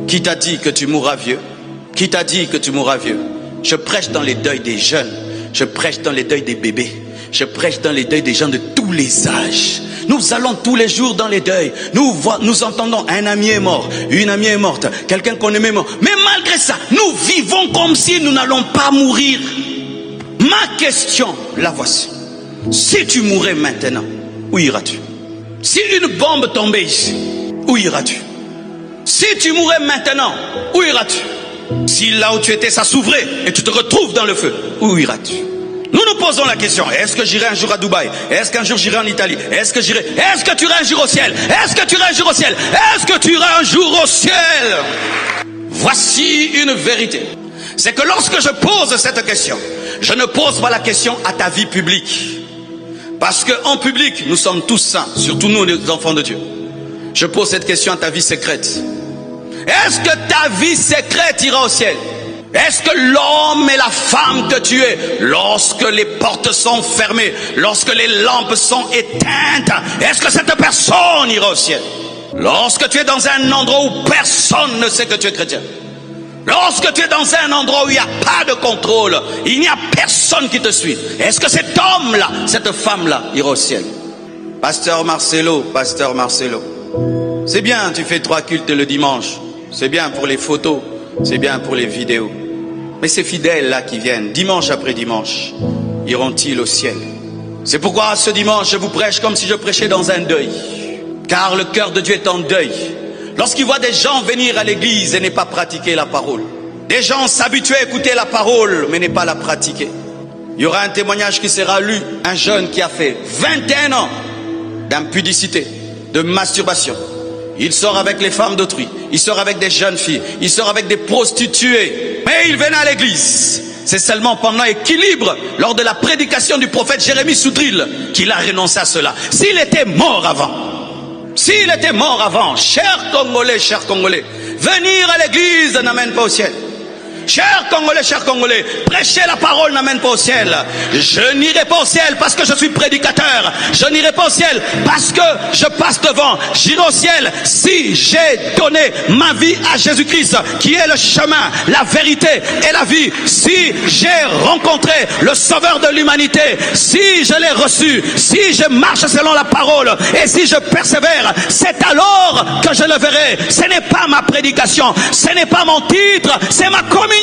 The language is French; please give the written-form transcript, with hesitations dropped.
Qui t'a dit que tu mourras vieux? Qui t'a dit que tu mourras vieux? Je prêche dans les deuils des jeunes. Je prêche dans les deuils des bébés. Je prêche dans les deuils des gens de tous les âges. Nous allons tous les jours dans les deuils. Nous entendons un ami est mort, une amie est morte, quelqu'un qu'on aimait est mort. Mais malgré ça, nous vivons comme si nous n'allons pas mourir. Ma question, la voici. Si tu mourais maintenant, où iras-tu? Si une bombe tombait ici, où iras-tu? Si tu mourais maintenant, où iras-tu? Si là où tu étais, ça s'ouvrait et tu te retrouves dans le feu, où iras-tu? Nous nous posons la question, est-ce que j'irai un jour à Dubaï? Est-ce qu'un jour j'irai en Italie? Est-ce que tu iras un jour au ciel? Est-ce que tu iras un jour au ciel? Est-ce que tu iras un jour au ciel? Voici une vérité. C'est que lorsque je pose cette question, je ne pose pas la question à ta vie publique. Parce qu'en public, nous sommes tous saints, surtout nous les enfants de Dieu. Je pose cette question à ta vie secrète. Est-ce que ta vie secrète ira au ciel? Est-ce que l'homme et la femme que tu es, lorsque les portes sont fermées, lorsque les lampes sont éteintes, est-ce que cette personne ira au ciel? Lorsque tu es dans un endroit où personne ne sait que tu es chrétien, lorsque tu es dans un endroit où il n'y a pas de contrôle, il n'y a personne qui te suit, est-ce que cet homme-là, cette femme-là ira au ciel? Pasteur Marcelo, c'est bien, tu fais 3 cultes le dimanche, c'est bien pour les photos, c'est bien pour les vidéos. Mais ces fidèles-là qui viennent, dimanche après dimanche, iront-ils au ciel? C'est pourquoi ce dimanche, je vous prêche comme si je prêchais dans un deuil. Car le cœur de Dieu est en deuil. Lorsqu'il voit des gens venir à l'église et ne pas pratiquer la parole. Des gens s'habituer à écouter la parole, mais ne pas la pratiquer. Il y aura un témoignage qui sera lu. Un jeune qui a fait 21 ans d'impudicité, de masturbation. Il sort avec les femmes d'autrui. Il sort avec des jeunes filles. Il sort avec des prostituées. Mais il venait à l'église. C'est seulement pendant Équilibre, lors de la prédication du prophète Jérémie Soudril, qu'il a renoncé à cela. S'il était mort avant, chers Congolais, venir à l'église n'amène pas au ciel. Chers Congolais, prêcher la parole n'amène pas au ciel. Je n'irai pas au ciel parce que je suis prédicateur. Je n'irai pas au ciel parce que je passe devant. J'irai au ciel si j'ai donné ma vie à Jésus-Christ, qui est le chemin, la vérité et la vie. Si j'ai rencontré le sauveur de l'humanité, si je l'ai reçu, si je marche selon la parole et si je persévère, c'est alors que je le verrai. Ce n'est pas ma prédication, ce n'est pas mon titre, c'est ma communion.